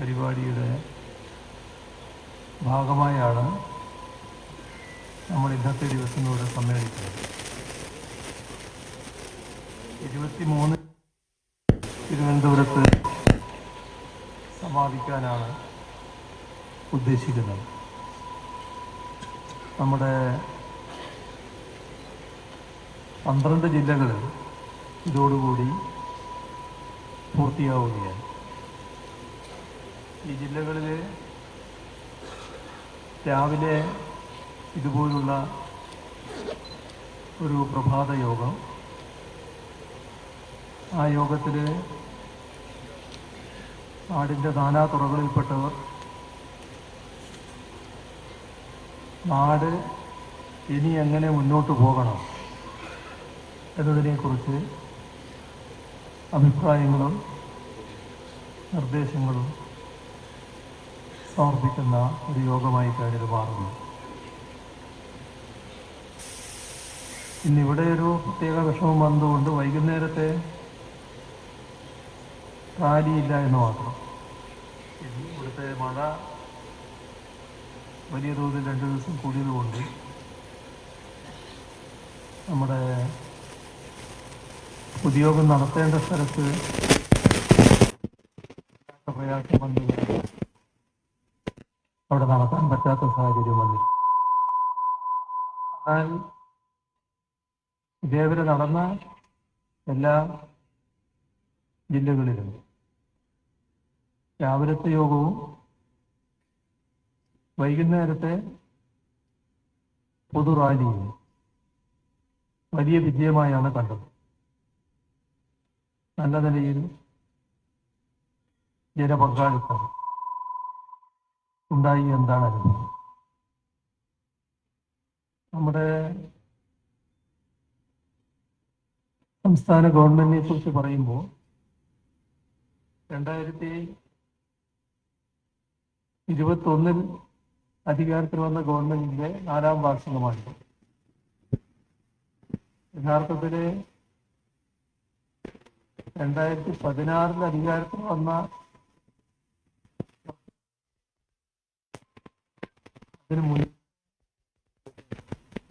പരിപാടിയുടെ ഭാഗമായാണ് നമ്മൾ ഇന്നത്തെ ദിവസം ഇവിടെ സമ്മേളിക്കുന്നത്. 23 തിരുവനന്തപുരത്ത് സമാപിക്കാനാണ് ഉദ്ദേശിക്കുന്നത്. നമ്മുടെ 12 ജില്ലകൾ ഇതോടുകൂടി പൂർത്തിയാവുകയാണ്. ഈ ജില്ലകളിൽ രാവിലെ ഇതുപോലുള്ള ഒരു പ്രഭാത യോഗം, ആ യോഗത്തിൽ നാടിൻ്റെ നാനാ തുറകളിൽപ്പെട്ടവർ നാട് ഇനി എങ്ങനെ മുന്നോട്ട് പോകണം എന്നതിനെക്കുറിച്ച് അഭിപ്രായങ്ങളും നിർദ്ദേശങ്ങളും സമർപ്പിക്കുന്ന ഒരു യോഗമായിട്ടാണ് ഇത് മാറുന്നത്. ഇന്നിവിടെ ഒരു പ്രത്യേക വിഷമം വന്നതുകൊണ്ട് വൈകുന്നേരത്തെ റാലിയില്ല എന്ന് മാത്രം. ഇവിടുത്തെ മഴ വലിയ തോതിൽ 2 ദിവസം കൂടിയതുകൊണ്ട് നമ്മുടെ പൊതുയോഗം നടത്തേണ്ട സ്ഥലത്ത് പ്രയാസം വന്നത് അവിടെ നടത്താൻ പറ്റാത്ത സാഹചര്യം വന്നിരുന്നു. എന്നാൽ ഇതേവരെ നടന്ന എല്ലാ ജില്ലകളിലും രാവിലത്തെ യോഗവും വൈകുന്നേരത്തെ പൊതുറാലിയും വലിയ വിജയമായാണ് കണ്ടത്. നല്ല നിലയിൽ ജനപങ്കാളിത്തം ഉണ്ടായി എന്താണ് അനുഭവം. നമ്മുടെ സംസ്ഥാന ഗവൺമെന്റിനെ കുറിച്ച് പറയുമ്പോൾ 2021 അധികാരത്തിൽ വന്ന ഗവൺമെന്റിന്റെ 4ാം വാർഷികമാണിത്. യഥാർത്ഥത്തിൽ 2016 അധികാരത്തിൽ വന്ന അതിന് മുൻ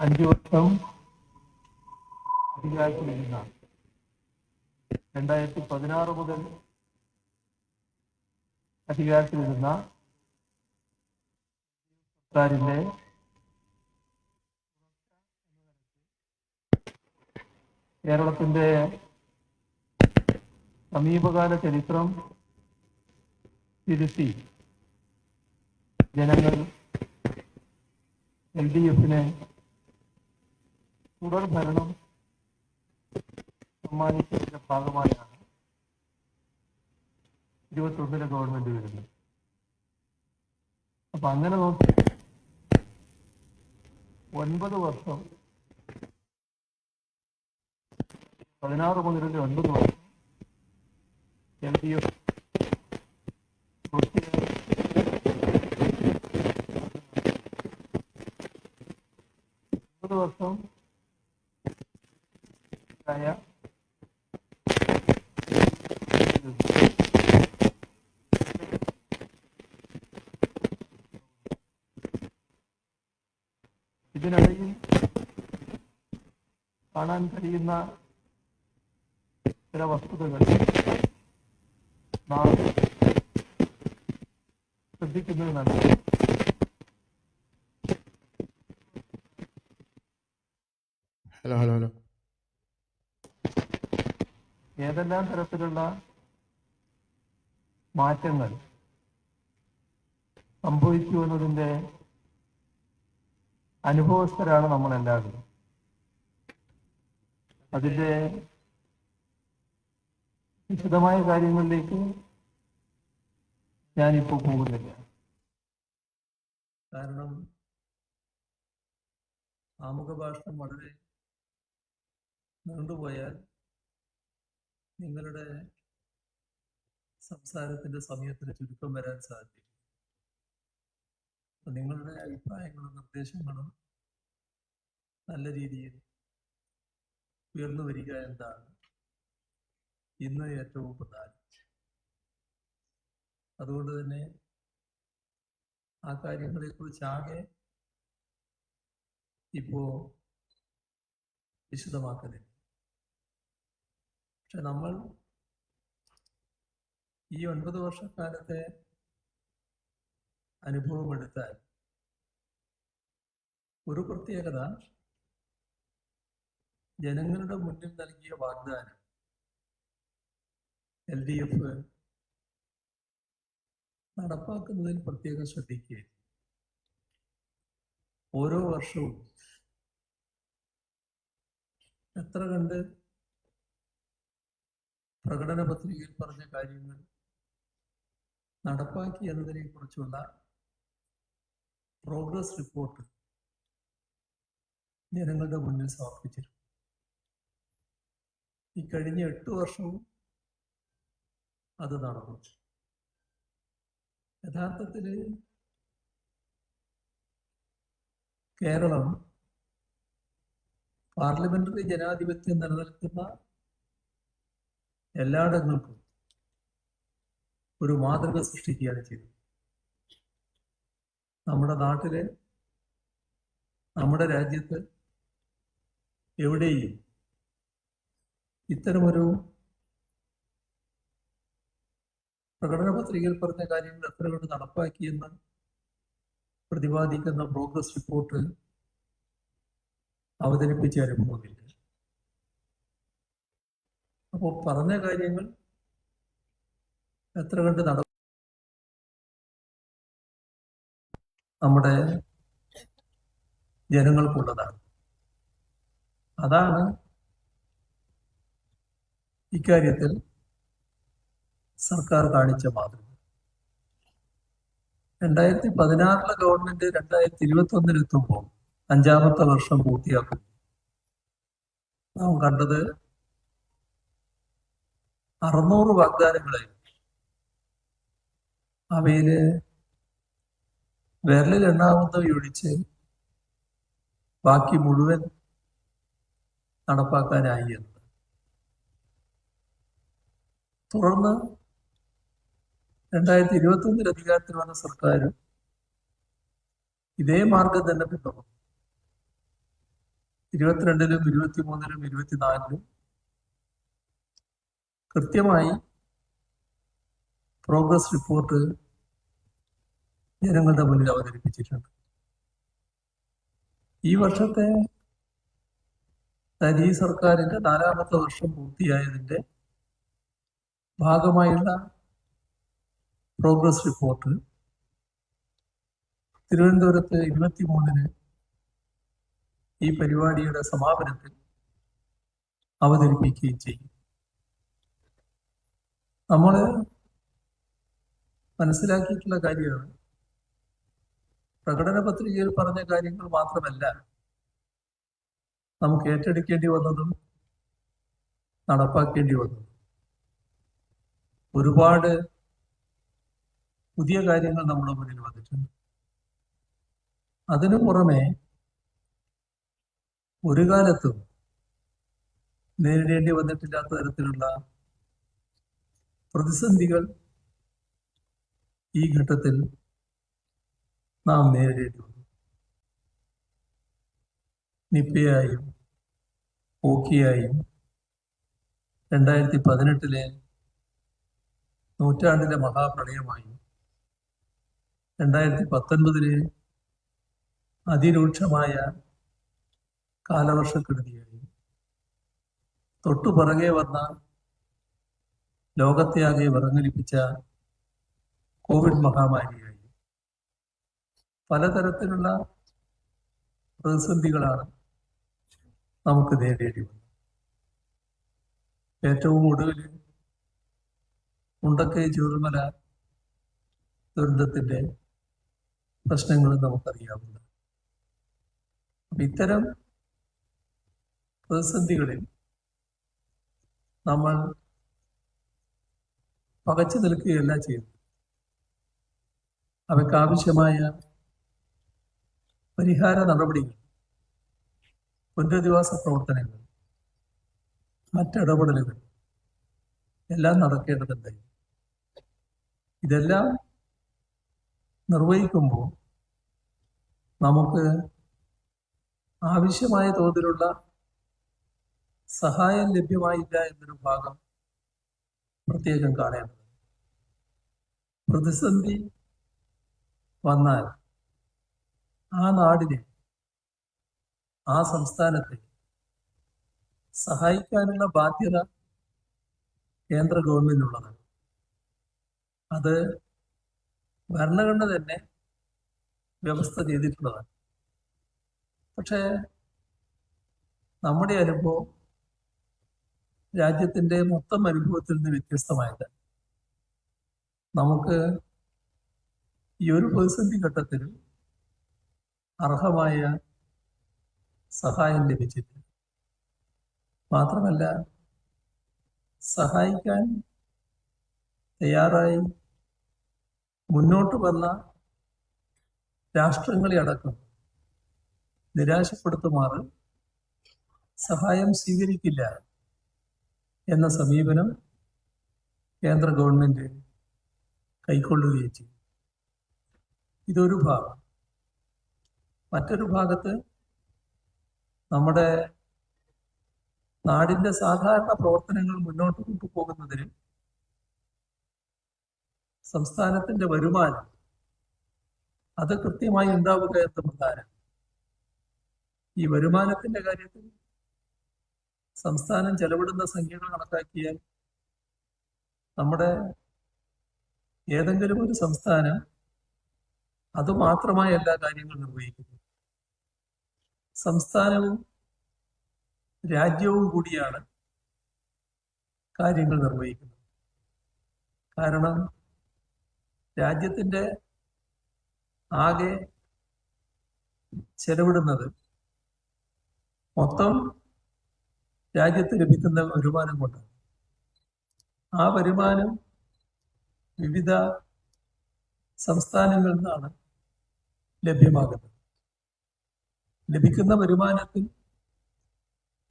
5 വർഷം അധികാരത്തിലിരുന്നാണ് 2016 മുതൽ അധികാരത്തിലിരുന്ന സർക്കാരിന്റെ കേരളത്തിന്റെ സമീപകാല ചരിത്രം തിരുത്തി ജനങ്ങൾ LDFിനെ തുടർ ഭരണം സമ്മാനിച്ചതിന്റെ ഭാഗമായാണ് 21 ഗവൺമെന്റ് വരുന്നത്. അപ്പൊ അങ്ങനെ നോക്കി 9 വർഷം 16 മുതൽ 9 വർഷം LDF 9 വർഷം ഇതിനിടയിൽ കാണാൻ കഴിയുന്ന ചില വസ്തുതകൾ നാം ശ്രദ്ധിക്കുന്നത് നല്ലതാണ്. ഹലോ ഹലോ ഹലോ ഏതെല്ലാം തരത്തിലുള്ള മാറ്റങ്ങൾ സംഭവിച്ചു എന്നതിൻ്റെ അനുഭവസ്ഥരാണ് നമ്മളെല്ലാവരും. അതിൻ്റെ വിശദമായ കാര്യങ്ങളിലേക്ക് ഞാനിപ്പോൾ പോകുന്നില്ല. കാരണം ആമുഖ ഭാഷണം വളരെ നീണ്ടുപോയാൽ നിങ്ങളുടെ സംസാരത്തിന്റെ സമയത്തിന് ചുരുക്കം വരാൻ സാധിക്കും. നിങ്ങളുടെ അഭിപ്രായങ്ങളും നിർദ്ദേശങ്ങളും നല്ല രീതിയിൽ ഉയർന്നു വരിക എന്നതാണ് ഇന്ന് ഏറ്റവും പ്രധാനം. അതുകൊണ്ട് തന്നെ ആ കാര്യങ്ങളെക്കുറിച്ച് ആകെ ഇപ്പോ വിശദമാക്കുന്നില്ല. പക്ഷെ നമ്മൾ ഈ 9 വർഷക്കാലത്തെ അനുഭവം എടുത്താൽ ഒരു പ്രത്യേകത, ജനങ്ങളുടെ മുന്നിൽ നൽകിയ വാഗ്ദാനം LDF നടപ്പാക്കുന്നതിൽ പ്രത്യേകം ശ്രദ്ധിക്കുക. ഓരോ വർഷവും എത്ര കണ്ട് പ്രകടന പത്രികയിൽ പറഞ്ഞ കാര്യങ്ങൾ നടപ്പാക്കി എന്നതിനെ കുറിച്ചുള്ള പ്രോഗ്രസ് റിപ്പോർട്ട് ജനങ്ങളുടെ മുന്നിൽ സമർപ്പിച്ചിരുന്നു. ഈ കഴിഞ്ഞ 8 വർഷവും അത് നടന്നു. യഥാർത്ഥത്തിൽ കേരളം പാർലമെന്ററി ജനാധിപത്യം നിലനിൽക്കുന്ന എല്ലായിടങ്ങൾക്കും ഒരു മാതൃക സൃഷ്ടിക്കുകയാണ് ചെയ്തത്. നമ്മുടെ നാട്ടില്, നമ്മുടെ രാജ്യത്ത് എവിടെയും ഇത്തരമൊരു പ്രകടന പത്രികയിൽ പറഞ്ഞ കാര്യങ്ങൾ എത്ര കൊണ്ട് നടപ്പാക്കിയെന്ന് പ്രതിപാദിക്കുന്ന പ്രോഗ്രസ് റിപ്പോർട്ട് അവതരിപ്പിച്ച അനുഭവമില്ല. അപ്പോൾ പറഞ്ഞ കാര്യങ്ങൾ എത്ര കണ്ട് നമ്മുടെ ജനങ്ങൾക്കുള്ളതാണ്. അതാണ് ഇക്കാര്യത്തിൽ സർക്കാർ കാണിച്ച മാതൃക. 2016 ഗവൺമെന്റ് 2021 5ാമത്തെ വർഷം പൂർത്തിയാക്കുന്നു. നാം കണ്ടത് 600 വാഗ്ദാനങ്ങളെ അവയില് വിരലിൽ എണ്ണാവുന്നവയൊഴിച്ച് ബാക്കി മുഴുവൻ നടപ്പാക്കാനായി എന്ന്. തുടർന്ന് 2021 അധികാരത്തിൽ വന്ന സർക്കാർ ഇതേ മാർഗം തന്നെ പിന്തുടർന്നു. 22-ലും 23-ലും 24-ലും കൃത്യമായി പ്രോഗ്രസ് റിപ്പോർട്ട് ജനങ്ങളുടെ മുന്നിൽ അവതരിപ്പിച്ചിട്ടുണ്ട്. ഈ വർഷത്തെ ഈ സർക്കാരിന്റെ 4ാമത്തെ വർഷം പൂർത്തിയായതിന്റെ ഭാഗമായുള്ള പ്രോഗ്രസ് റിപ്പോർട്ട് തിരുവനന്തപുരത്ത് 23-ന് ഈ പരിപാടിയുടെ സമാപനത്തിൽ അവതരിപ്പിക്കുകയും ചെയ്യും. നമ്മൾ മനസ്സിലാക്കിയിട്ടുള്ള കാര്യമാണ്, പ്രകടന പത്രികയിൽ പറഞ്ഞ കാര്യങ്ങൾ മാത്രമല്ല നമുക്ക് ഏറ്റെടുക്കേണ്ടി വന്നതും നടപ്പാക്കേണ്ടി വന്നതും. ഒരുപാട് പുതിയ കാര്യങ്ങൾ നമ്മുടെ മുന്നിൽ വന്നിട്ടുണ്ട്. അതിനു പുറമെ ഒരു കാലത്തും നേരിടേണ്ടി വന്നിട്ടില്ലാത്ത തരത്തിലുള്ള പ്രതിസന്ധികൾ ഈ ഘട്ടത്തിൽ നാം നേരിടേണ്ടി വന്നു. നിപ്പയായും ഓക്കിയായും 2018-ലെ നൂറ്റാണ്ടിലെ മഹാപ്രളയമായും 2019-ലെ അതിരൂക്ഷമായ കാലവർഷക്കെടുതിയായും തൊട്ടുപുറകെ വന്ന ലോകത്തെയാകെ വിറങ്ങലിപ്പിച്ച കോവിഡ് മഹാമാരിയായി പലതരത്തിലുള്ള പ്രതിസന്ധികളാണ് നമുക്ക് നേരിടേണ്ടി വന്നത്. ഏറ്റവും ഒടുവിൽ മുണ്ടക്കൈ ചൂരൽമല ദുരന്തത്തിന്റെ പ്രശ്നങ്ങൾ നമുക്കറിയാവുന്നതാണ്. അപ്പൊ ഇത്തരം പ്രതിസന്ധികളിൽ നമ്മൾ പകച്ചു നിൽക്കുകയല്ല ചെയ്യുന്നത്. അവയ്ക്കാവശ്യമായ പരിഹാര നടപടികൾ, പുനരധിവാസ പ്രവർത്തനങ്ങൾ, മറ്റിടപെടലുകൾ എല്ലാം നടക്കേണ്ടതുണ്ട്. ഇതെല്ലാം നിർവഹിക്കുമ്പോൾ നമുക്ക് ആവശ്യമായ തോതിലുള്ള സഹായം ലഭ്യമായില്ല എന്നൊരു ഭാഗം പ്രത്യേകം കാണേണ്ടത്. പ്രതിസന്ധി വന്നാൽ ആ നാടിനെ, ആ സംസ്ഥാനത്തെ സഹായിക്കാനുള്ള ബാധ്യത കേന്ദ്ര ഗവൺമെന്റിനുള്ളതാണ്. അത് ഭരണഘടന തന്നെ വ്യവസ്ഥ ചെയ്തിട്ടുള്ളതാണ്. പക്ഷേ നമ്മുടെ അനുഭവം രാജ്യത്തിൻ്റെ മൊത്തം അനുഭവത്തിൽ നിന്ന് വ്യത്യസ്തമായത്. നമുക്ക് ഈ ഒരു പ്രതിസന്ധി ഘട്ടത്തിലും അർഹമായ സഹായം ലഭിച്ചിട്ടില്ല. മാത്രമല്ല, സഹായിക്കാൻ തയ്യാറായി മുന്നോട്ട് വന്ന രാഷ്ട്രങ്ങളെ അടക്കം നിരാശപ്പെടുത്തുമാറ് സഹായം സ്വീകരിക്കില്ല എന്ന സമീപനം കേന്ദ്ര ഗവൺമെന്റ് കൈക്കൊള്ളുകയും ചെയ്യും. ഇതൊരു ഭാഗം. മറ്റൊരു ഭാഗത്ത് നമ്മുടെ നാടിന്റെ സാധാരണ പ്രവർത്തനങ്ങൾ മുന്നോട്ട് കൊണ്ടുപോകുന്നതിന് സംസ്ഥാനത്തിന്റെ വരുമാനം അത് കൃത്യമായി ഉണ്ടാവുക എന്ന പ്രധാനം. ഈ വരുമാനത്തിന്റെ കാര്യത്തിൽ സംസ്ഥാനം ചെലവിടുന്ന സംഖ്യകൾ കണക്കാക്കിയാൽ നമ്മുടെ ഏതെങ്കിലും ഒരു സംസ്ഥാനം അതുമാത്രമായ എല്ലാ കാര്യങ്ങളും നിർവഹിക്കുന്നു. സംസ്ഥാനവും രാജ്യവും കൂടിയാണ് കാര്യങ്ങൾ നിർവഹിക്കുന്നത്. കാരണം രാജ്യത്തിൻ്റെ ആകെ ചെലവിടുന്നത് മൊത്തം രാജ്യത്ത് ലഭിക്കുന്ന വരുമാനം കൊണ്ടാണ്. ആ വരുമാനം വിവിധ സംസ്ഥാനങ്ങളിൽ നിന്നാണ് ലഭ്യമാകുന്നത്. ലഭിക്കുന്ന വരുമാനത്തിൽ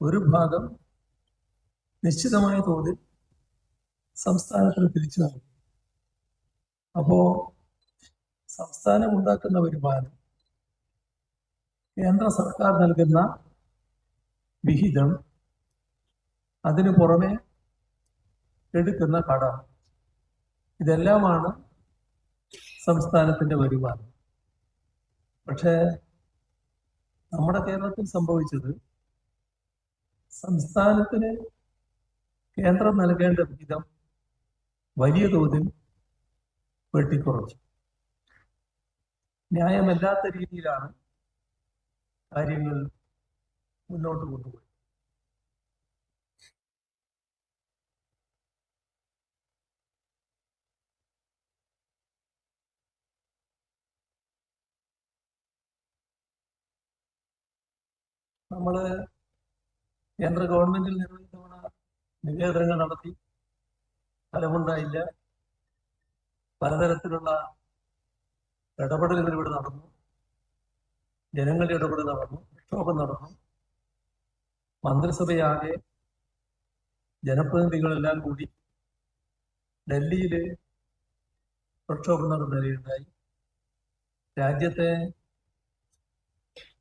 ഒരു ഭാഗം നിശ്ചിതമായ തോതിൽ സംസ്ഥാനത്തിന് തിരിച്ചു നൽകും. അപ്പോ സംസ്ഥാനം ഉണ്ടാക്കുന്ന വരുമാനം കേന്ദ്ര സർക്കാർ നൽകുന്ന വിഹിതം, അതിനു പുറമെ എടുക്കുന്ന കടം, ഇതെല്ലാമാണ് സംസ്ഥാനത്തിന്റെ വരുമാനം. പക്ഷേ നമ്മുടെ കേരളത്തിൽ സംഭവിച്ചത് സംസ്ഥാനത്തിന് കേന്ദ്രം നൽകേണ്ട വിഹിതം വലിയ തോതിൽ വെട്ടിക്കുറച്ചു. ന്യായമല്ലാത്ത രീതിയിലാണ് കാര്യങ്ങൾ മുന്നോട്ട് കൊണ്ടുപോയി. നമ്മള് കേന്ദ്ര ഗവൺമെന്റിൽ നിരവധി തവണ നിവേദനങ്ങൾ നടത്തി, ഫലമുണ്ടായില്ല. പലതരത്തിലുള്ള ഇടപെടലുകൾ ഇവിടെ നടന്നു, ജനങ്ങളുടെ ഇടപെടൽ നടന്നു, പ്രക്ഷോഭം നടന്നു. മന്ത്രിസഭയാകെ ജനപ്രതിനിധികളെല്ലാം കൂടി ഡൽഹിയിൽ പ്രക്ഷോഭം നടത്തുകയുണ്ടായി. രാജ്യത്തെ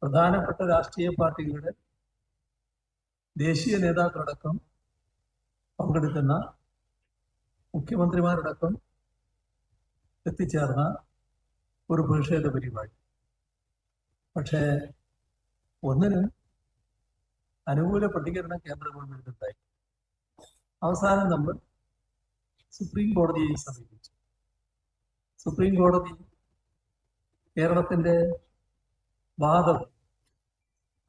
പ്രധാനപ്പെട്ട രാഷ്ട്രീയ പാർട്ടികളുടെ ദേശീയ നേതാക്കളടക്കം പങ്കെടുക്കുന്ന, മുഖ്യമന്ത്രിമാരടക്കം എത്തിച്ചേർന്ന ഒരു പ്രതിഷേധ പരിപാടി. പക്ഷേ ഒന്നിനും അനുകൂല പ്രതികരണം കേന്ദ്ര ഗവൺമെന്റ് ഉണ്ടായി. അവസാനം നമ്മൾ സുപ്രീം കോടതിയെ സമീപിച്ചു. സുപ്രീം കോടതി കേരളത്തിന്റെ വാദം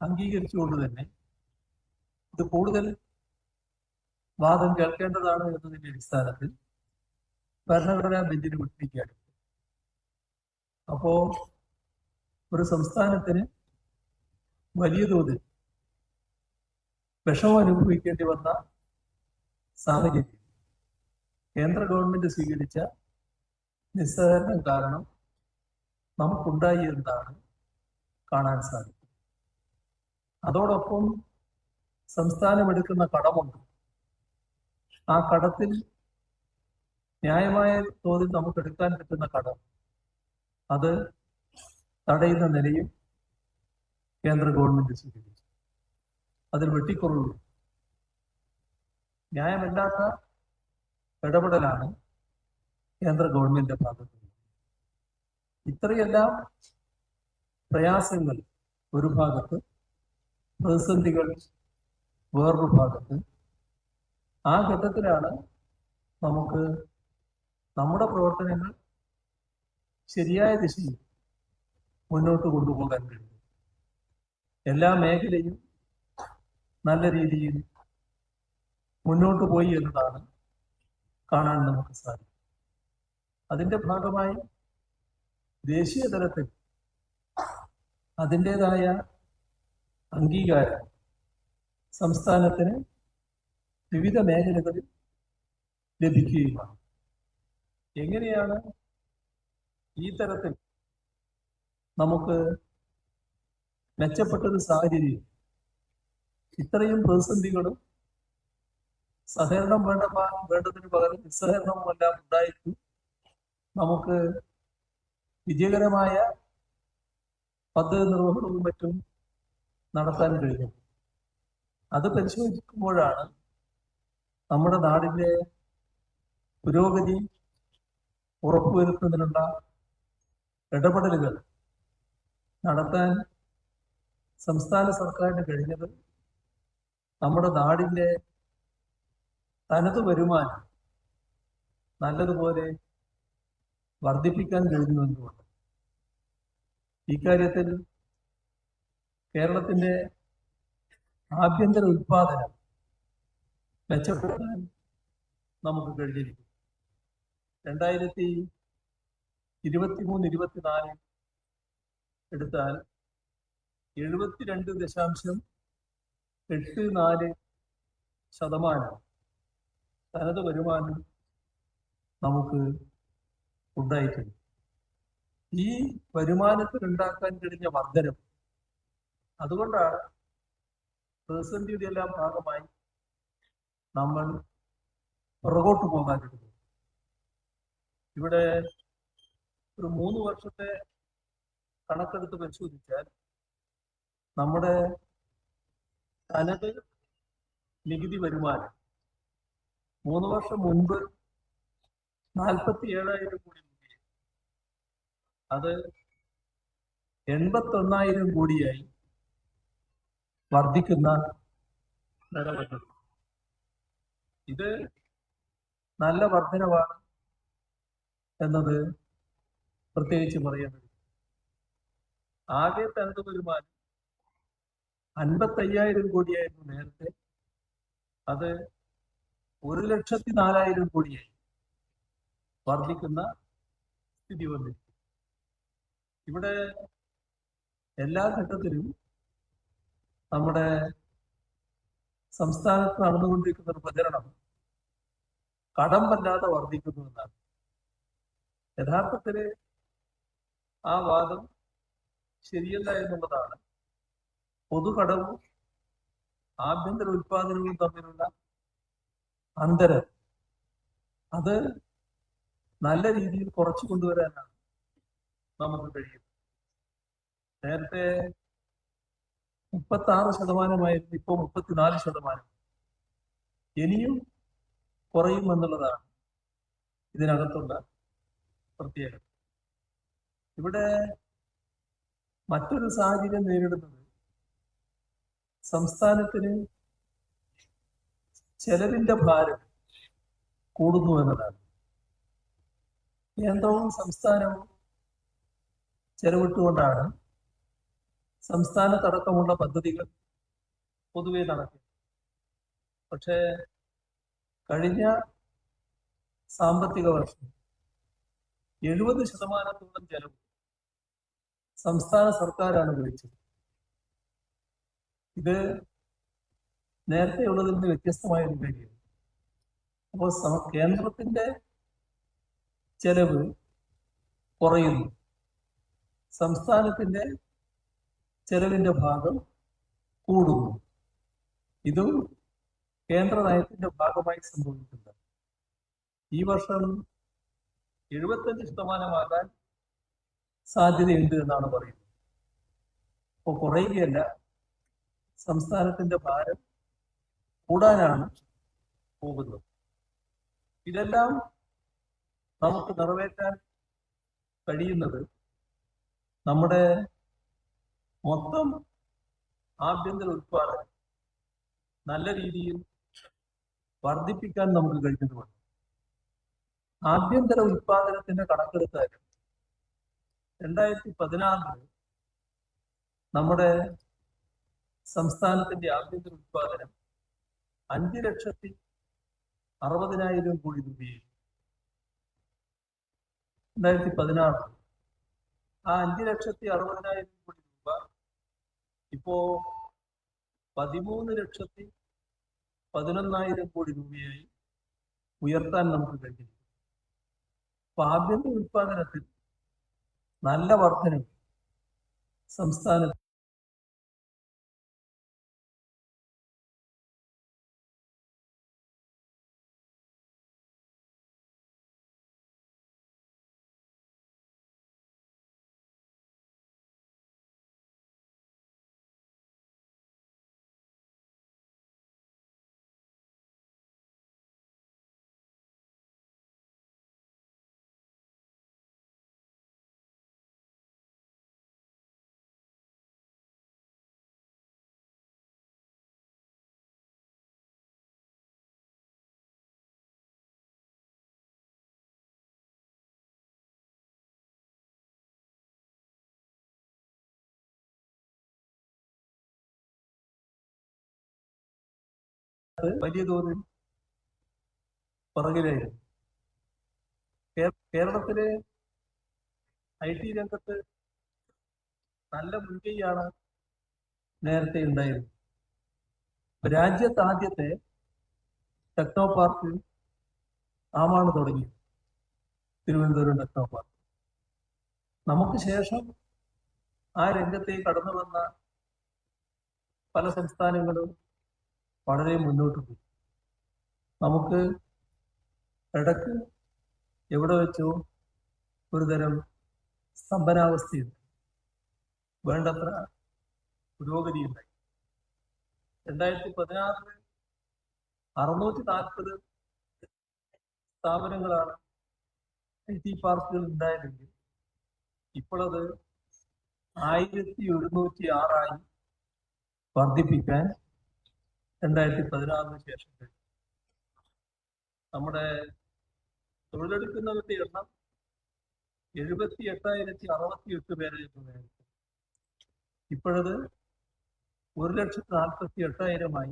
അംഗീകരിച്ചുകൊണ്ട് തന്നെ ഇത് കൂടുതൽ വാദം കേൾക്കേണ്ടതാണ് എന്നതിന്റെ അടിസ്ഥാനത്തിൽ ഭരണഘടനാ ബെഞ്ചിന് വിട്ടിരിക്കുകയാണ്. അപ്പോ ഒരു സംസ്ഥാനത്തിന് വലിയ തോതിൽ വിഷമം അനുഭവിക്കേണ്ടി വന്ന സാഹചര്യം കേന്ദ്ര ഗവൺമെന്റ് സ്വീകരിച്ച നിസ്സഹകരണം കാരണം നമുക്കുണ്ടായി എന്നതാണ് കാണാൻ സാധിക്കും. അതോടൊപ്പം സംസ്ഥാനം എടുക്കുന്ന കടമുണ്ട്. ആ കടത്തിൽ ന്യായമായ തോതിൽ നമുക്ക് എടുക്കാൻ പറ്റുന്ന കടം അത് തടയുന്ന നിലയും കേന്ദ്ര ഗവൺമെന്റ് സ്വീകരിച്ചു. അതിൽ വെട്ടിക്കുറവ് ന്യായമല്ലാത്ത ഇടപെടലാണ് കേന്ദ്ര ഗവൺമെന്റിന്റെ ഭാഗത്ത്. ഇത്രയെല്ലാം പ്രയാസങ്ങൾ ഒരു ഭാഗത്ത്, പ്രതിസന്ധികൾ വേറൊരു ഭാഗത്ത്. ആ ഘട്ടത്തിലാണ് നമുക്ക് നമ്മുടെ പ്രവർത്തനങ്ങൾ ശരിയായ ദിശയിൽ മുന്നോട്ട് കൊണ്ടുപോകാൻ കഴിയും. എല്ലാ മേഖലയും നല്ല രീതിയിൽ മുന്നോട്ട് പോയി എന്നതാണ് കാണാൻ നമുക്ക് സാധിക്കും. അതിന്റെ ഭാഗമായി ദേശീയ തലത്തിൽ അതിൻ്റെതായ അംഗീകാരം സംസ്ഥാനത്തിന് വിവിധ മേഖലകളിൽ ലഭിക്കുകയുമാണ്. എങ്ങനെയാണ് ഈ തരത്തിൽ നമുക്ക് മെച്ചപ്പെട്ടൊരു സാഹചര്യം, ഇത്രയും പ്രതിസന്ധികളും സഹകരണം വേണ്ടതിന് പകരം നിസ്സഹകരണവുമെല്ലാം ഉണ്ടായിട്ട് നമുക്ക് വിജയകരമായ പദ്ധതി നിർവഹണവും മറ്റും നടത്താൻ കഴിയും? അത് പരിശോധിക്കുമ്പോഴാണ് നമ്മുടെ നാടിന്റെ പുരോഗതി ഉറപ്പുവരുത്തുന്നതിനുള്ള ഇടപെടലുകൾ നടത്താൻ സംസ്ഥാന സർക്കാരിന് കഴിഞ്ഞത് നമ്മുടെ നാടിന്റെ തനത് വരുമാനം നല്ലതുപോലെ വർദ്ധിപ്പിക്കാൻ കഴിയുമെന്നുണ്ട്. ഇക്കാര്യത്തിൽ കേരളത്തിന്റെ ആഭ്യന്തര ഉൽപാദനം മെച്ചപ്പെടുത്താൻ നമുക്ക് കഴിഞ്ഞിരിക്കും. 2023-24 എടുത്താൽ 72.84% തനത് വരുമാനം നമുക്ക് ഉണ്ടായിട്ടുണ്ട്. ഈ വരുമാനത്തിൽ ഉണ്ടാക്കാൻ കഴിഞ്ഞ വർധനം അതുകൊണ്ടാണ് പ്രതിസന്ധിയുടെ എല്ലാം ഭാഗമായി നമ്മൾ പുറകോട്ട് പോകാതിരുന്നത്. ഇവിടെ ഒരു 3 വർഷത്തെ കണക്കെടുത്ത് പരിശോധിച്ചാൽ നമ്മുടെ തനത് നികുതി വരുമാനം 3 വർഷം മുൻപ് 47,000 കോടി രൂപയായി, അത് 81,000 കോടിയായി വർദ്ധിക്കുന്ന നിലവിൽ. ഇത് നല്ല വർധനവാണ് എന്നത് പ്രത്യേകിച്ച് പറയേണ്ടത്. ആകെ തനത് വരുമാനം 55,000 കോടിയായിരുന്നു നേരത്തെ, അത് 1,04,000 കോടിയായി വർദ്ധിക്കുന്ന സ്ഥിതി വന്നിരിക്കും. ഇവിടെ എല്ലാ ഘട്ടത്തിലും നമ്മുടെ സംസ്ഥാനത്ത് നടന്നുകൊണ്ടിരിക്കുന്ന ഒരു പ്രചരണം കടം വല്ലാതെ വർദ്ധിക്കുന്നു എന്നാണ്. യഥാർത്ഥത്തില് ആ വാദം ശരിയല്ല എന്നുള്ളതാണ്. പൊതുകടവും ആഭ്യന്തര ഉൽപാദനവും തമ്മിലുള്ള അന്തരം അത് നല്ല രീതിയിൽ കുറച്ചു കൊണ്ടുവരാനാണ് നമുക്ക് കഴിയുന്നത്. നേരത്തെ 36% ഇപ്പോൾ 34%. ഇനിയും കുറയുമെന്നുള്ളതാണ് ഇതിനകത്തുള്ള പ്രത്യേകത. ഇവിടെ മറ്റൊരു സാഹചര്യം നേരിടുന്നത് സംസ്ഥാനത്തിന് ചെലവിന്റെ ഭാരം കൂടുന്നു എന്നതാണ്. കേന്ദ്രവും സംസ്ഥാനവും ചെലവിട്ടുകൊണ്ടാണ് സംസ്ഥാനത്തടക്കമുള്ള പദ്ധതികൾ പൊതുവെ നടക്കുന്നത്. പക്ഷേ കഴിഞ്ഞ സാമ്പത്തിക വർഷം 70% ചെലവ് സംസ്ഥാന സർക്കാരാണ് വഹിച്ചത്. ഇത് നേരത്തെ ഉള്ളതിൽ നിന്ന് വ്യത്യസ്തമായ ഒരു കാര്യമാണ്. അപ്പോൾ കേന്ദ്രത്തിന്റെ ചെലവ് കുറയുന്നു, സംസ്ഥാനത്തിന്റെ ചെലവിന്റെ ഭാഗം കൂടുന്നു. ഇതും കേന്ദ്ര നയത്തിന്റെ ഭാഗമായി സംഭവിക്കുന്നത്. ഈ വർഷം 75% സാധ്യതയുണ്ട് എന്നാണ് പറയുന്നത്. അപ്പോൾ കുറയുകയല്ല, സംസ്ഥാനത്തിന്റെ ഭാരം കൂടാനാണ് പോകുന്നത്. ഇതെല്ലാം നമുക്ക് നിറവേറ്റാൻ കഴിയുന്നത് നമ്മുടെ മൊത്തം ആഭ്യന്തര ഉത്പാദനം നല്ല രീതിയിൽ വർദ്ധിപ്പിക്കാൻ നമുക്ക് കഴിയുന്നതുമാണ്. ആഭ്യന്തര ഉത്പാദനത്തിന്റെ കണക്കെടുത്താൽ 2016 നമ്മുടെ സംസ്ഥാനത്തിന്റെ ആഭ്യന്തര ഉത്പാദനം 5,60,000 കോടി രൂപയായി. 2016 ആ 5,60,000 കോടി രൂപ ഇപ്പോ 13,11,000 കോടി രൂപയായി ഉയർത്താൻ നമുക്ക് കഴിഞ്ഞിരിക്കും. അപ്പൊ ആഭ്യന്തര ഉത്പാദനത്തിൽ നല്ല വർധനം സംസ്ഥാനത്ത് വലിയ തോതിൽ പുറകിലായിരുന്നു. കേരളത്തിലെ IT രംഗത്ത് നല്ല മുൻകൈയാണ് നേരത്തെ ഉണ്ടായിരുന്നത്. രാജ്യത്ത് ആദ്യത്തെ ടെക്നോ പാർക്ക് നാമാണ് തുടങ്ങിയത്, തിരുവനന്തപുരം ടെക്നോ പാർക്ക്. നമുക്ക് ശേഷം ആ രംഗത്തേക്ക് കടന്നു വന്ന പല സംസ്ഥാനങ്ങളും വളരെ മുന്നോട്ട് പോയി. നമുക്ക് ഇടക്ക് എവിടെ വെച്ചോ ഒരു തരം സ്തംഭനാവസ്ഥയുണ്ട്, വേണ്ടത്ര പുരോഗതിയുണ്ടായി. 2016 640 സ്ഥാപനങ്ങളാണ് IT പാർക്കുകൾ ഉണ്ടായതെങ്കിൽ ഇപ്പോഴത് 1,106 വർദ്ധിപ്പിക്കാൻ 2016 ശേഷം കഴിയും. നമ്മുടെ തൊഴിലെടുക്കുന്നവരുടെ എണ്ണം 78,068 പേരെ ഇപ്പോഴത് 1,48,000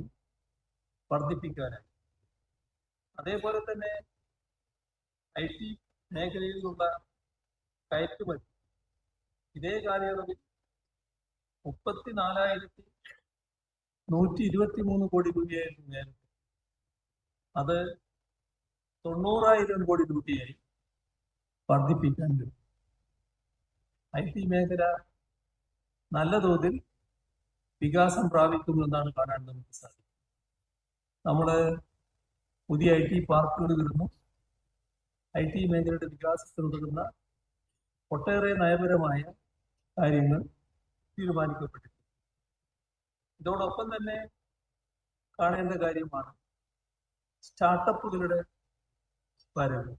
വർദ്ധിപ്പിക്കാനായി. അതേപോലെ തന്നെ IT മേഖലയിലുള്ള കയറ്റുമതി ഇതേ കാലയളവിൽ 34,123 കോടി രൂപയായിരുന്നു നേരത്തെ. അത് 90,000 കോടി രൂപയായി വർദ്ധിപ്പിക്കാൻ കഴിയും. IT മേഖല നല്ല തോതിൽ വികാസം പ്രാപിക്കുമെന്നാണ് കാണാൻ നമുക്ക് സാധിക്കും. നമ്മള് പുതിയ IT പാർക്കുകൾ വരുന്നു. IT മേഖലയുടെ വികാസത്തിനുതകുന്ന ഒട്ടേറെ നയപരമായ കാര്യങ്ങൾ തീരുമാനിക്കപ്പെട്ടിട്ടുണ്ട്. ഇതോടൊപ്പം തന്നെ കാണേണ്ട കാര്യമാണ് സ്റ്റാർട്ടപ്പുകളുടെ വരവ്.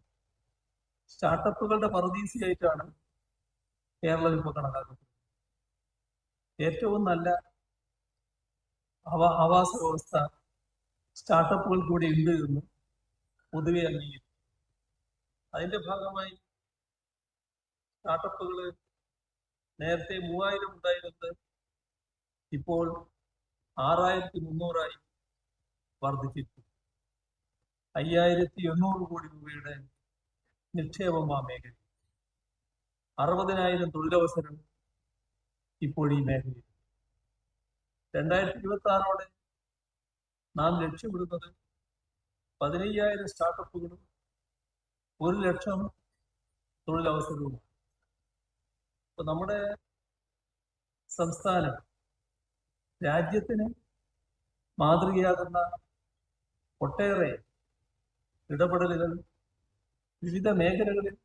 സ്റ്റാർട്ടപ്പുകളുടെ പറുദീസയായിട്ടാണ് കേരളം ഇപ്പോൾ കണക്കാക്കുന്നത്. ഏറ്റവും നല്ല ആവാസ വ്യവസ്ഥ സ്റ്റാർട്ടപ്പുകൾ കൂടി ഉണ്ട് എന്ന് പൊതുവെ അംഗീകരിക്കും. അതിന്റെ ഭാഗമായി സ്റ്റാർട്ടപ്പുകൾ നേരത്തെ 3,000 ഉണ്ടായിരുന്നത് ഇപ്പോൾ 6,300 വർദ്ധിച്ചിട്ടുണ്ട്. 5,800 കോടി രൂപയുടെ നിക്ഷേപം ആ മേഖല, 60,000 തൊഴിലവസരം ഇപ്പോൾ ഈ മേഖലയിൽ. 2026 നാം ലക്ഷ്യമിടുന്നത് 15,000 സ്റ്റാർട്ടപ്പുകളും 1,00,000 തൊഴിലവസരവും. അപ്പൊ നമ്മുടെ സംസ്ഥാനം രാജ്യത്തിന് മാതൃകയാകുന്ന ഒട്ടേറെ ഇടപെടലുകൾ വിവിധ മേഖലകളിൽ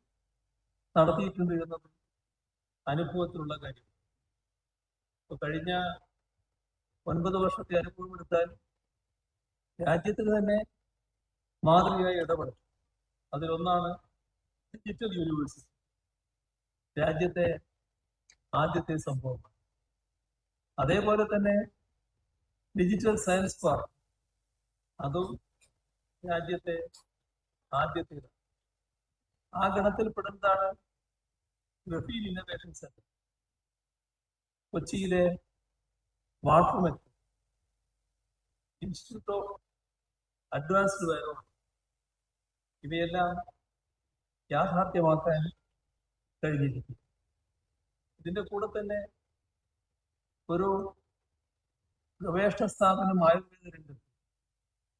നടത്തിയിട്ടുണ്ട് എന്നത് അനുഭവത്തിലുള്ള കാര്യം. ഇപ്പൊ കഴിഞ്ഞ 9 വർഷത്തെ അനുഭവം എടുത്താൽ രാജ്യത്തിന് തന്നെ മാതൃകയായി ഇടപെടും. അതിലൊന്നാണ് ഡിജിറ്റൽ യൂണിവേഴ്സിറ്റി, രാജ്യത്തെ ആദ്യത്തെ സംഭവം. അതേപോലെ തന്നെ ഡിജിറ്റൽ സയൻസ് പാർക്ക്, അതും രാജ്യത്തെ ആദ്യത്തേത്. ആ ഗണത്തിൽപ്പെടുന്നതാണ് ഗ്രഫീൻ ഇന്നൊവേഷൻ സെന്റർ, കൊച്ചിയിലെ water met, institute of advanced biology. ഇവയെല്ലാം യാഥാർത്ഥ്യമാക്കാൻ കഴിഞ്ഞിരിക്കും. ഇതിന്റെ കൂടെ തന്നെ ഒരു ഗവേഷണ സ്ഥാപനം ആയുർവേദ രംഗത്ത്,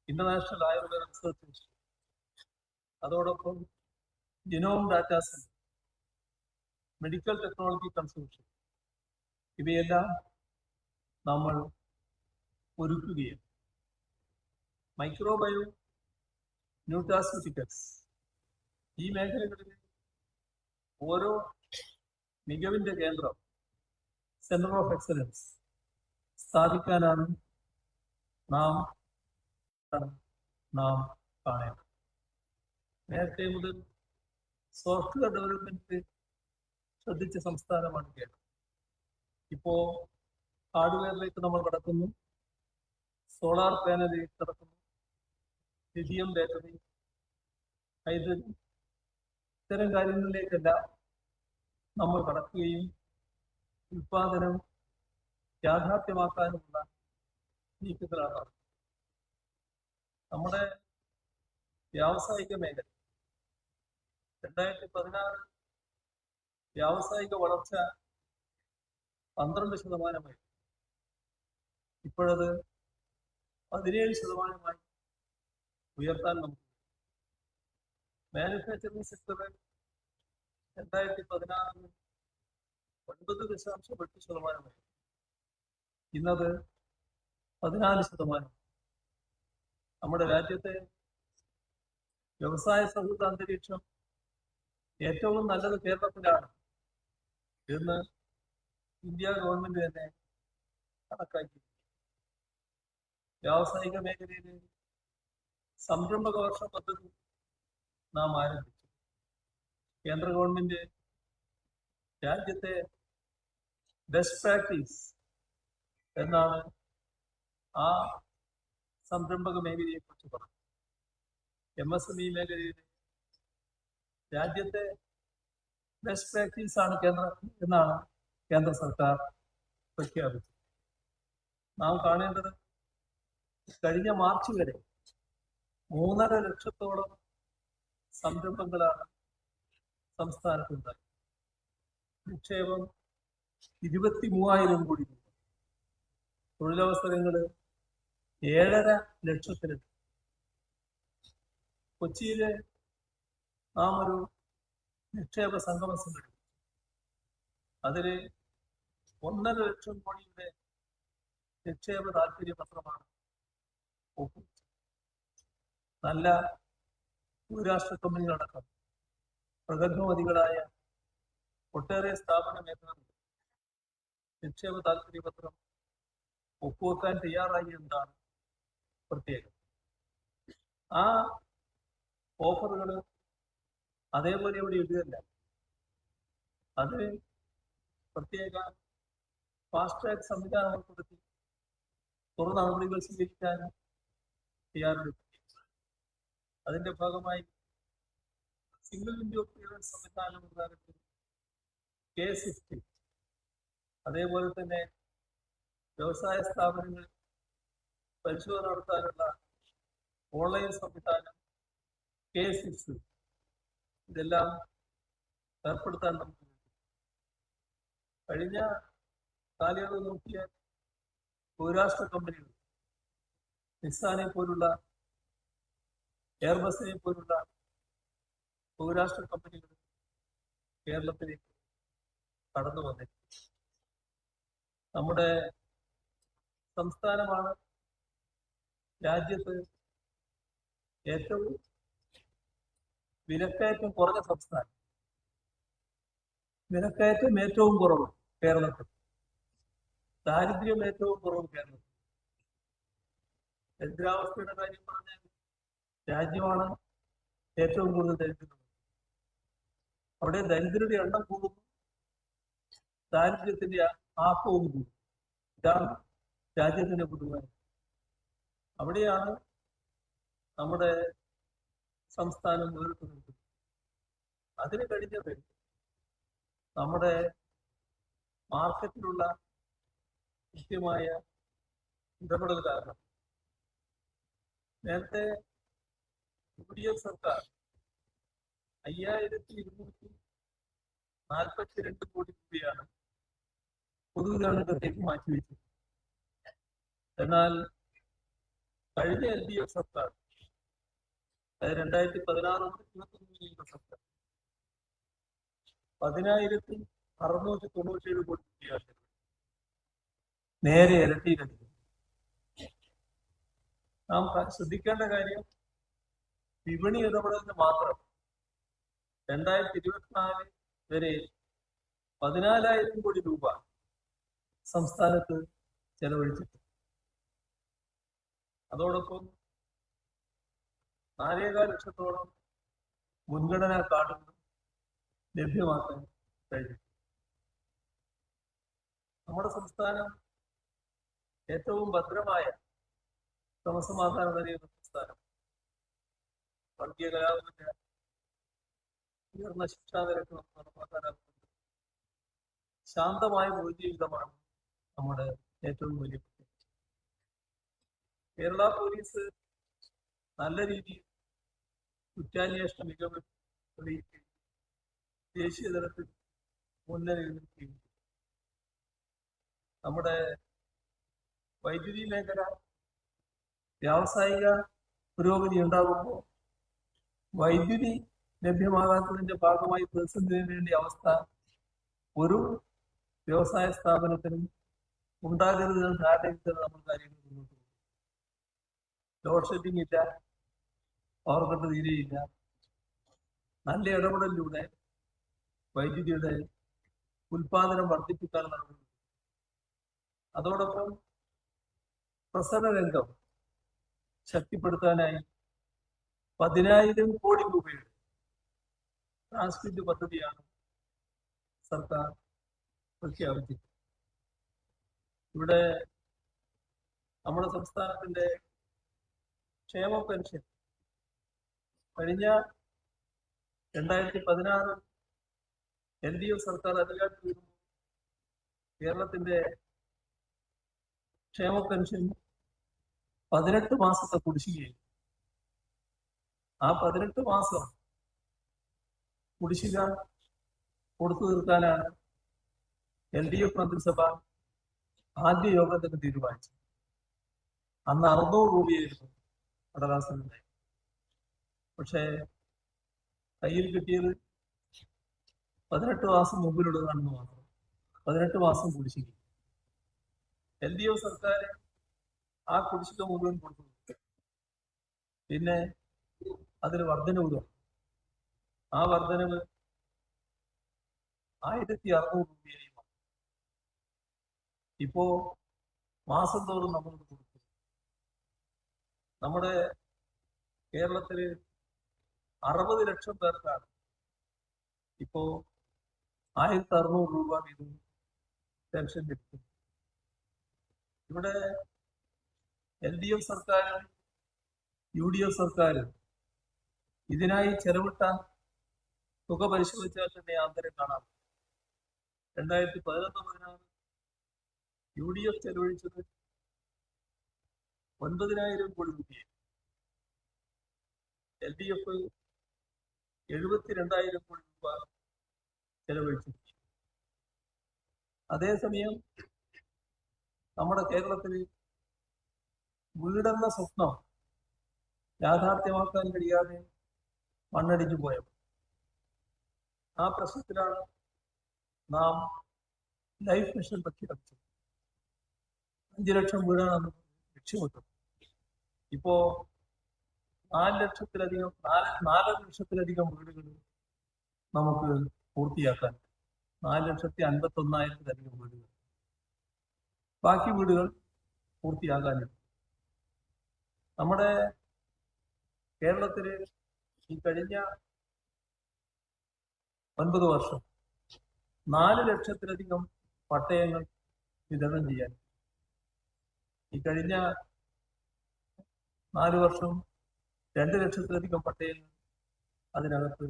ഇന്റർനാഷണൽ ആയുർവേദ റിസർച്ച് ഇൻസ്റ്റിറ്റ്യൂട്ട്, അതോടൊപ്പം genome data centre, medical technology consortium, ഇവയെല്ലാം നമ്മൾ ഒരുക്കുകയാണ്. മൈക്രോബയോ, ന്യൂട്രാസ്യൂട്ടിക്കൽസ്, ഈ മേഖലകളിൽ ഓരോ മികവിന്റെ കേന്ദ്രം, സെന്റർ ഓഫ് എക്സലൻസ് സ്ഥാപിക്കാനാണ് നാം കാണേണ്ടത്. നേരത്തെ മുതൽ സോഫ്റ്റ്വെയർ ഡെവലപ്മെന്റ് ശ്രദ്ധിച്ച സംസ്ഥാനമാണ് കേരളം. ഇപ്പോ ഹാർഡ്വെയറിലേക്ക് നമ്മൾ കടക്കുന്നു, സോളാർ പാനലിലേക്ക് കടക്കുന്നു, ലിഥിയം ബാറ്ററി, ഹൈഡ്രജൻ, ഇത്തരം കാര്യങ്ങളിലേക്കെല്ലാം നമ്മൾ കടക്കുകയും ഉൽപാദനം യാഥാർത്ഥ്യമാക്കാനുമുള്ള നീക്കത്തിലാണ്. നമ്മുടെ വ്യാവസായിക മേഖല 2016 വ്യാവസായിക വളർച്ച 12%, ഇപ്പോഴത് 17% ഉയർത്താൻ നമുക്ക്. മാനുഫാക്ചറിംഗ് സെക്ടറിൽ 2016 9.8%, ഇന്നത് 14%. നമ്മുടെ രാജ്യത്തെ വ്യവസായ സൗഹൃദ അന്തരീക്ഷം ഏറ്റവും നല്ലത് കേരളത്തിലാണ് എന്ന് ഇന്ത്യ ഗവൺമെന്റ് തന്നെ കണക്കാക്കി. വ്യാവസായിക മേഖലയിൽ സംരംഭക വർഷ പദ്ധതി നാം ആരംഭിച്ചു. കേന്ദ്ര ഗവൺമെന്റ് രാജ്യത്തെ ബെസ്റ്റ് പ്രാക്ടീസ് എന്നാണ് ആ സംരംഭക മേഖലയെ കുറിച്ച് പറഞ്ഞു. MSME മേഖലയിൽ രാജ്യത്തെ ബെസ്റ്റ് പ്രാക്ടീസ് ആണ് എന്നാണ് കേന്ദ്ര സർക്കാർ പ്രഖ്യാപിച്ചത്. നാം കാണേണ്ടത് കഴിഞ്ഞ മാർച്ച് വരെ 3.5 ലക്ഷത്തോളം സംരംഭങ്ങളാണ് സംസ്ഥാനത്തുണ്ടായി. നിക്ഷേപം 23,000 കോടി രൂപ, തൊഴിലവസരങ്ങൾ 7.5 ലക്ഷത്തിലെത്തി. കൊച്ചിയിലെ നാം ഒരു നിക്ഷേപ സംഗമം സംഘടിപ്പിച്ചു. അതിൽ 1.5 ലക്ഷം കോടിയുടെ നിക്ഷേപ താല്പര്യപത്രമാണ് ഒപ്പുവെച്ചത്. നല്ല ബഹുരാഷ്ട്ര കമ്പനികളടക്കം പ്രഗത്ഭമതികളായ ഒട്ടേറെ സ്ഥാപന മേഖലകൾ നിക്ഷേപ താല്പര്യപത്രം ഒപ്പുവെക്കാൻ തയ്യാറായി എന്നതാണ് പ്രത്യേകം. ആ ഓഫറുകൾ അതേപോലെ ഇവിടെ ഇടുകയല്ല, അത് പ്രത്യേക ഫാസ്റ്റ് ട്രാക്ക് സംവിധാനം ഏർപ്പെടുത്തി തുറ നടപടികൾ സ്വീകരിക്കാൻ തയ്യാറെടുത്തു. അതിന്റെ ഭാഗമായി സിംഗിൾ വിൻഡോ ക്ലിയറൻസ് സംവിധാനം പ്രകാരത്തിൽ K60, അതേപോലെ തന്നെ വ്യവസായ സ്ഥാപനങ്ങൾ പരിശോധന നടത്താനുള്ള ഓൺലൈൻ സംവിധാനം K6, ഇതെല്ലാം ഏർപ്പെടുത്താൻ നമുക്ക് കഴിഞ്ഞ കാലയളവ് നോക്കിയാൽ ബഹുരാഷ്ട്ര കമ്പനികൾ, നിസാനെ പോലുള്ള, എയർബസിനെ പോലുള്ള ബഹുരാഷ്ട്ര കമ്പനികൾ കേരളത്തിലേക്ക് കടന്നു വന്നിട്ടുണ്ട്. നമ്മുടെ സംസ്ഥാനമാണ് രാജ്യത്ത് ഏറ്റവും വിലക്കയറ്റം കുറഞ്ഞ സംസ്ഥാനം. വിലക്കയറ്റം ഏറ്റവും കുറവ് കേരളത്തിൽ, ദാരിദ്ര്യം ഏറ്റവും കുറവ് കേരളത്തിൽ. ദരിദ്രാവസ്ഥയുടെ കാര്യം പറഞ്ഞാൽ രാജ്യമാണ് ഏറ്റവും കൂടുതൽ ദരിദ്രം. അവിടെ ദരിദ്രരുടെ എണ്ണം കൂടുന്നു, ദാരിദ്ര്യത്തിന്റെ ആക്കവും കൂടും. ഇതാണ് രാജ്യത്തിന്റെ പൊതുവായ. അവിടെയാണ് നമ്മുടെ സംസ്ഥാനം മുന്നോട്ട് നിൽക്കുന്നത്. അതിന് കഴിഞ്ഞത് നമ്മുടെ മാർക്കറ്റിലുള്ള കൃത്യമായ ഇടപെടൽ കാരണം. നേരത്തെ UDF സർക്കാർ 5242 കോടി രൂപയാണ് പൊതുവിതരണത്തിലേക്ക് മാറ്റിവെച്ചത്. എന്നാൽ കഴിഞ്ഞ LDF സർക്കാർ, അതായത് 2016-2021 സർക്കാർ 10,697 കോടി രൂപയാണ്, നേരെ ഇരട്ടിയിലധികം. നാം ശ്രദ്ധിക്കേണ്ട കാര്യം, വിപണി ഇടപെടലിന് മാത്രം 2024 വരെ 14,000 കോടി രൂപ സംസ്ഥാനത്ത് ചെലവഴിച്ചിട്ടുണ്ട്. അതോടൊപ്പം 4.25 ലക്ഷത്തോളം മുൻഗണനാ കാർഡുകൾ ലഭ്യമാക്കാൻ കഴിഞ്ഞു. നമ്മുടെ സംസ്ഥാനം ഏറ്റവും ഭദ്രമായ ക്രമസമാധാനം നിലയുന്ന സംസ്ഥാനം. വർഗീയ കലാപമില്ല, ഉയർന്ന ശിക്ഷാ നിരക്ക് നടപ്പാക്കാനാകുന്നത്, ശാന്തമായ പൊതുജീവിതമാണ് നമ്മുടെ ഏറ്റവും വലിയ പ്രത്യേകത. കേരള പോലീസ് നല്ല രീതിയിൽ കുറ്റാന്വേഷണ മികവ് തെളിയിക്കുകയും ദേശീയ തലത്തിൽ മുൻനിരയിൽ നിൽക്കുകയും. നമ്മുടെ വൈദ്യുതി മേഖല വ്യാവസായിക പുരോഗതി ഉണ്ടാകുമ്പോൾ വൈദ്യുതി ലഭ്യമാകാത്തതിന്റെ ഭാഗമായി പ്രതിസന്ധി നേരിടേണ്ട അവസ്ഥ ഒരു വ്യവസായ സ്ഥാപനത്തിനും ഉണ്ടാകരുതെന്ന് ധാരണയിൽ നമ്മൾ കാര്യങ്ങൾ മുന്നോട്ട് പോകും. ലോഡ് ഷെഡിങ് ഇല്ല, പവർ കട്ട് തീരെയില്ല. നല്ല ഇടപെടലിലൂടെ വൈദ്യുതിയുടെ ഉൽപാദനം വർദ്ധിപ്പിക്കാൻ നടക്കുന്നു. അതോടൊപ്പം പ്രസരണ രംഗം ശക്തിപ്പെടുത്താനായി 10,000 കോടി രൂപയുടെ ട്രാൻസ്മിറ്റ് പദ്ധതിയാണ് സർക്കാർ പ്രഖ്യാപിച്ചത്. ഇവിടെ നമ്മുടെ സംസ്ഥാനത്തിന്റെ ക്ഷേമ പെൻഷൻ കഴിഞ്ഞ 2016 LDF സർക്കാർ അധികാരത്തിൽ വരുമ്പോൾ കേരളത്തിന്റെ ക്ഷേമ പെൻഷൻ 18 മാസത്തെ കുടിശ്ശികയായി. ആ 18 മാസം കുടിശ്ശിക കൊടുത്തു തീർക്കാനാണ് LDF മന്ത്രിസഭ ആദ്യ യോഗത്തിന് തീരുമാനിച്ചത്. അന്ന് 600 രൂപയായിരുന്നു കടലാസിനുണ്ടായി. പക്ഷേ കയ്യിൽ കിട്ടിയത് 18 മാസം മുമ്പിലുള്ളതാണെന്ന് മാത്രം. 18 മാസം കുടിശ്ശിക. LDF സർക്കാർ ആ കുടിശ്ശിക മുഴുവൻ കൊടുത്തു. പിന്നെ അതിന് വർധനവ് തുടങ്ങി. ആ വർധനവ് 1,600 രൂപയായി മാറി. ഇപ്പോ മാസം തോറും നമ്മൾ കൊടുക്കും. നമ്മുടെ കേരളത്തില് 60 ലക്ഷം പേർക്കാണ് ഇപ്പോ 1,600 രൂപ വീതം പെൻഷൻ ലഭിക്കും. ഇവിടെ LDF സർക്കാരും UDF സർക്കാരും ഇതിനായി ചെലവിട്ട തുക പരിശോധിച്ചാൽ തന്നെ ആന്തരം കാണാം. 2011-16 UDF ചെലവഴിച്ചത് 9,000 കോടി രൂപയായി. LDF 72,000 കോടി രൂപ ചെലവഴിച്ചു. അതേസമയം നമ്മുടെ കേരളത്തിൽ വീടെന്ന സ്വപ്നം യാഥാർത്ഥ്യമാക്കാൻ കഴിയാതെ മണ്ണടിച്ചു പോയപ്പോൾ ആ പ്രശ്നത്തിലാണ് നാം ലൈഫ് മിഷൻ പ്രഖ്യാപിച്ചത്. 5 ലക്ഷം വീടാണ് ലക്ഷ്യമിട്ടത്. ഇപ്പോ 4 ലക്ഷത്തിലധികം വീടുകൾ നമുക്ക് പൂർത്തിയാക്കാൻ. 4,51,000 വീടുകൾ. ബാക്കി വീടുകൾ പൂർത്തിയാകാനില്ല. നമ്മുടെ കേരളത്തില് ഈ കഴിഞ്ഞ 9 വർഷം 4 ലക്ഷത്തിലധികം പട്ടയങ്ങൾ വിതരണം ചെയ്യാൻ. ഈ കഴിഞ്ഞ 4 വർഷം 2 ലക്ഷത്തിലധികം പട്ടയങ്ങൾ അതിനകത്ത്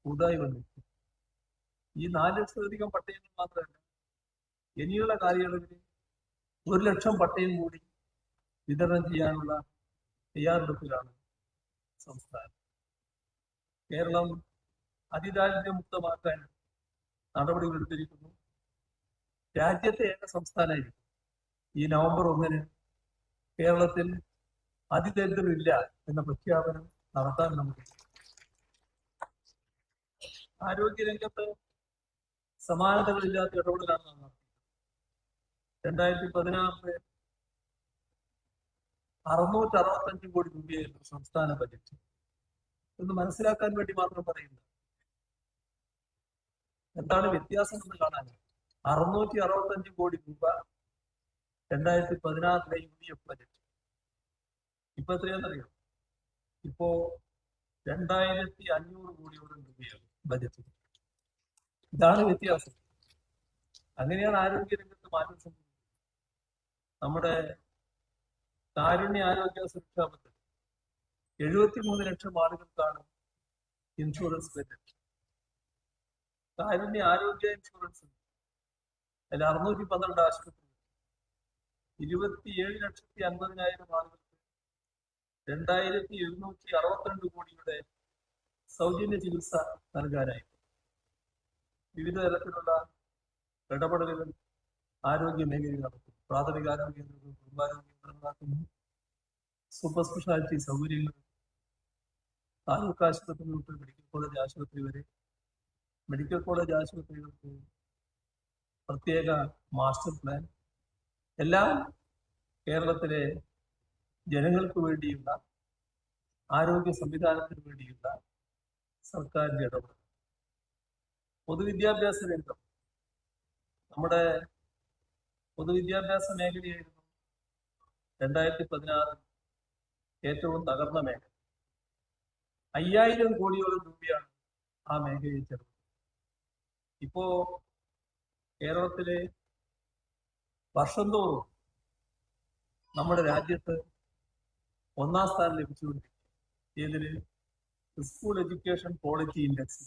പുതുതായി വന്നിട്ടുണ്ട്. ഈ 4 ലക്ഷത്തിലധികം പട്ടയങ്ങൾ മാത്രമല്ല, ഇനിയുള്ള കാലയളവിൽ 1 ലക്ഷം പട്ടയം കൂടി വിതരണം ചെയ്യാനുള്ള തയ്യാറെടുപ്പിലാണ് സംസ്ഥാനം. കേരളം അതിദാരിദ്ര്യമുക്തമാക്കാൻ നടപടികൾ എടുത്തിരിക്കുന്നു. രാജ്യത്തെ ഏക സംസ്ഥാനമായിരിക്കും ഈ നവംബർ 1 കേരളത്തിൽ അതിദരിദ്രരില്ല എന്ന പ്രഖ്യാപനം നടത്താൻ നമുക്ക്. ആരോഗ്യരംഗത്ത് സമാനതകളില്ലാത്ത ഇടപെടലാണ് നടത്തിയത്. 2016 665 കോടി രൂപയായിരുന്നു സംസ്ഥാന ബജറ്റ്. എന്ന് മനസ്സിലാക്കാൻ വേണ്ടി മാത്രം പറയുന്നത്. എന്താണ് വ്യത്യാസം എന്ന് കാണാൻ. 665 കോടി രൂപ 2016 UDF ബജറ്റ്. ഇപ്പൊ എത്രയാണെന്നറിയാം? ഇപ്പോ 2,500 കോടിയോളം രൂപയാണ് ബജറ്റ്. ഇതാണ് വ്യത്യാസം. അങ്ങനെയാണ് ആരോഗ്യരംഗത്ത് മാറ്റം സംഭവിക്കുന്നത്. നമ്മുടെ കാരുണ്യ ആരോഗ്യ സുരക്ഷാ പദ്ധതി 73 ലക്ഷം ആളുകൾക്കാണ് ഇൻഷുറൻസ് ബജറ്റ്. കാരുണ്യ ആരോഗ്യ ഇൻഷുറൻസ് അതിൽ 612 ആശുപത്രി 27,50,000 ആളുകൾക്ക് 2,762 കോടിയുടെ സൗജന്യ ചികിത്സ നൽകാനായി. വിവിധ തരത്തിലുള്ള ഇടപെടലുകൾ ആരോഗ്യ മേഖലയിൽ നടത്തും. പ്രാഥമിക ആരോഗ്യ കേന്ദ്രങ്ങൾ, കുടുംബാരോഗ്യ കേന്ദ്രങ്ങളാക്കുന്നു. സൂപ്പർ സ്പെഷ്യാലിറ്റി സൗകര്യങ്ങൾ, താലൂക്ക് ആശുപത്രി തൊട്ട് മെഡിക്കൽ കോളേജ് ആശുപത്രി വരെ. മെഡിക്കൽ കോളേജ് ആശുപത്രികൾക്ക് പ്രത്യേക മാസ്റ്റർ പ്ലാൻ. എല്ലാം കേരളത്തിലെ ജനങ്ങൾക്ക് വേണ്ടിയുള്ള ആരോഗ്യ സംവിധാനത്തിന് വേണ്ടിയുള്ള സർക്കാരിന്റെ ഇടപെടൽ. പൊതുവിദ്യാഭ്യാസ രംഗം, നമ്മുടെ പൊതുവിദ്യാഭ്യാസ മേഖലയായിരുന്നു 2016 ഏറ്റവും തകർന്ന മേഖല. 5,000 കോടിയോളം രൂപയാണ് ആ മേഖലയിൽ ചെലവ്. ഇപ്പോ കേരളത്തിലെ വർഷം തോറും നമ്മുടെ രാജ്യത്ത് 1-ാം സ്ഥാനം ലഭിച്ചുകൊണ്ടിരിക്കും. ഏതില്? School education quality index.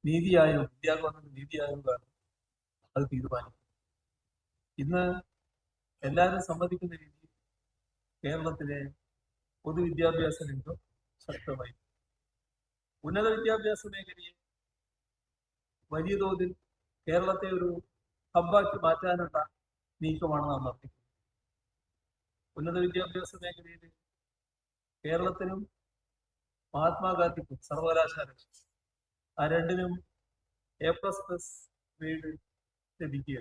NITI Aayog, India government നീതി ആയോഗാണ് അത് തീരുമാനിക്കുന്നത്. ഇന്ന് എല്ലാവരും സമ്മതിക്കുന്ന രീതിയിൽ കേരളത്തിലെ പൊതുവിദ്യാഭ്യാസ രംഗം ശക്തമായി. ഉന്നത വിദ്യാഭ്യാസ മേഖലയെ വലിയ തോതിൽ കേരളത്തെ ഒരു ഹബ്ബാക്കി മാറ്റാനുള്ള നീക്കമാണ് നാം നടത്തിക്കുന്നത്. ഉന്നത വിദ്യാഭ്യാസ മേഖലയിൽ കേരളത്തിനും മഹാത്മാഗാന്ധിക്കും സർവകലാശാല ആ രണ്ടിനും A++ ഗ്രേഡ് ലഭിക്കുക.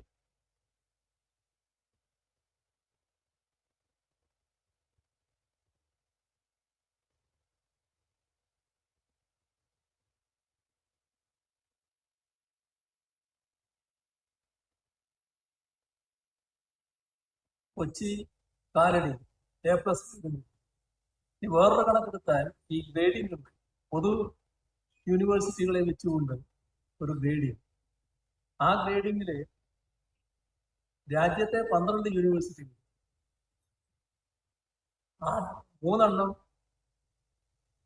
കൊച്ചി, കാലടി A+. ഈ വേറൊരു കണക്കെടുത്താൽ ഈ ഗ്രേഡിംഗ് ഉണ്ട്. പൊതു യൂണിവേഴ്സിറ്റികളെ വെച്ചുകൊണ്ട് ഒരു ഗ്രേഡിംഗ്. ആ ഗ്രേഡിങ്ങില് രാജ്യത്തെ 12 യൂണിവേഴ്സിറ്റികൾ, 3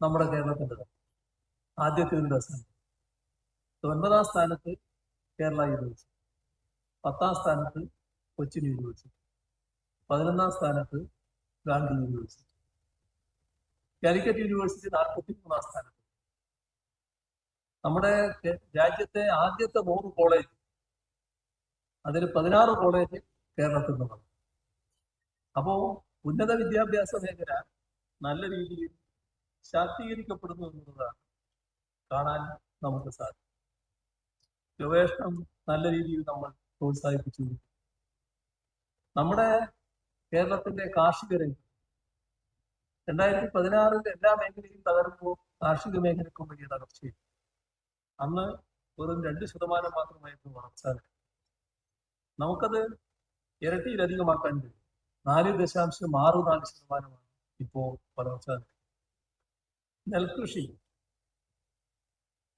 നമ്മുടെ കേരളത്തിൻ്റെതാണ്. ആദ്യത്തെ 9-ാം സ്ഥാനത്ത് കേരള യൂണിവേഴ്സിറ്റി, 10-ാം സ്ഥാനത്ത് കൊച്ചിൻ യൂണിവേഴ്സിറ്റി, 11-ാം സ്ഥാനത്ത് ഗാന്ധി യൂണിവേഴ്സിറ്റി. കാലിക്കറ്റ് യൂണിവേഴ്സിറ്റി 43-ാം സ്ഥാനത്ത്. നമ്മുടെ രാജ്യത്തെ ആദ്യത്തെ 100 കോളേജ്, അതിൽ 16 കോളേജ് കേരളത്തിൽ നിന്നാണ്. അപ്പോ ഉന്നത വിദ്യാഭ്യാസ മേഖല നല്ല രീതിയിൽ ശാക്തീകരിക്കപ്പെടുന്നു എന്നുള്ളതാണ് കാണാൻ നമുക്ക് സാധിക്കും. ഗവേഷണം നല്ല രീതിയിൽ നമ്മൾ പ്രോത്സാഹിപ്പിച്ചു. നമ്മുടെ കേരളത്തിന്റെ കാർഷിക രംഗം 2016 എല്ലാ മേഖലയും തകർമ്പോൾ കാർഷിക മേഖലയ്ക്കും വലിയ തകർച്ചയും. അന്ന് വെറും 2% മാത്രമായിരുന്നു വളർച്ച. നമുക്കത് ഇരട്ടിയിലധികമാക്കാൻ കഴിയും. 4.64% ഇപ്പോൾ വളർച്ച. നെൽകൃഷി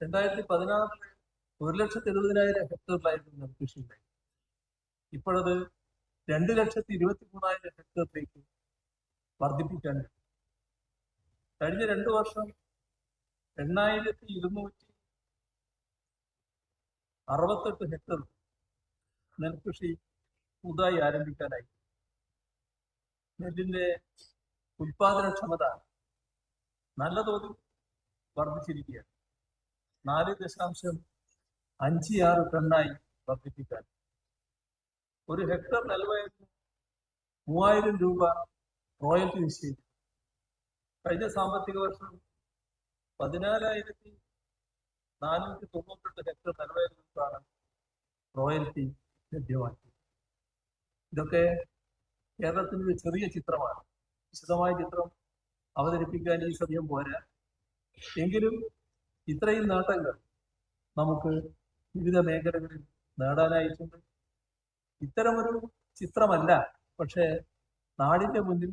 2016 1,70,000 ഹെക്ടറിലായിരുന്നു നെൽകൃഷി ഉണ്ടായി. ഇപ്പോഴത് 2,23,000 ഹെക്ടറിലേക്ക് വർദ്ധിപ്പിക്കാൻ കഴിയും. കഴിഞ്ഞ 2 വർഷം 8,268 ഹെക്ടർ നെൽകൃഷി പുതുതായി ആരംഭിക്കാനായി. നെല്ലിന്റെ ഉൽപാദനക്ഷമത നല്ല തോതിൽ വർദ്ധിച്ചിരിക്കുകയാണ്. 4.56 ടണ്ണായി വർദ്ധിപ്പിക്കാൻ. ഒരു ഹെക്ടർ നെൽവയലിന് 3,000 രൂപ റോയൽറ്റി നിശ്ചയിച്ചു. കഴിഞ്ഞ സാമ്പത്തിക വർഷം 14,498 ഹെക്ടർ നെൽവയലുകൾക്കാണ് റോയൽറ്റി ലഭ്യമാക്കി. ഇതൊക്കെ കേരളത്തിൽ ഒരു ചെറിയ ചിത്രമാണ്. വിശദമായ ചിത്രം അവതരിപ്പിക്കാൻ ഈ സമയം പോരാ. എങ്കിലും ഇത്രയും നേട്ടങ്ങൾ നമുക്ക് വിവിധ മേഖലകളിൽ നേടാനായിട്ടുണ്ട്. ഇത്തരമൊരു ചിത്രമല്ല പക്ഷേ നാടിന്റെ മുന്നിൽ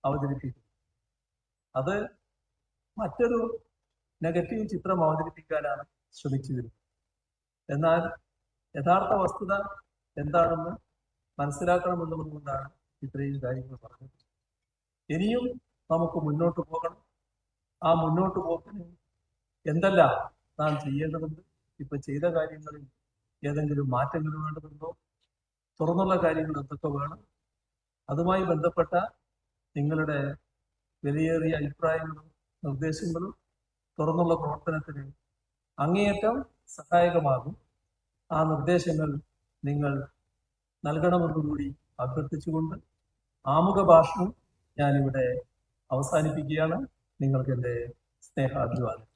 അവതരിപ്പിക്കും. അത് മറ്റൊരു നെഗറ്റീവ് ചിത്രം അവതരിപ്പിക്കാനാണ് ശ്രമിച്ചു വരുന്നത്. എന്നാൽ യഥാർത്ഥ വസ്തുത എന്താണെന്ന് മനസ്സിലാക്കണമെന്നുകൊണ്ടാണ് ഇത്രയും കാര്യങ്ങൾ പറഞ്ഞത്. ഇനിയും നമുക്ക് മുന്നോട്ട് പോകണം. ആ മുന്നോട്ട് പോക്കിന് എന്തെല്ലാം നാം ചെയ്യേണ്ടതുണ്ട്, ഇപ്പൊ ചെയ്ത കാര്യങ്ങളിൽ ഏതെങ്കിലും മാറ്റങ്ങൾ വേണ്ടതുണ്ടോ, തുറന്നുള്ള കാര്യങ്ങൾ എന്തൊക്കെ വേണം, അതുമായി ബന്ധപ്പെട്ട നിങ്ങളുടെ വിലയേറിയ അഭിപ്രായങ്ങളും നിർദ്ദേശങ്ങളും തുറന്നുള്ള പ്രവർത്തനത്തിന് അങ്ങേയറ്റം സഹായകമാകും. ആ നിർദ്ദേശങ്ങൾ നിങ്ങൾ നൽകണമെന്നുകൂടി അഭ്യർത്ഥിച്ചുകൊണ്ട് ആമുഖ ഭാഷണം ഞാനിവിടെ അവസാനിപ്പിക്കുകയാണ്. നിങ്ങൾക്ക് എൻ്റെ സ്നേഹാഭിവാദം.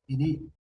ഇനി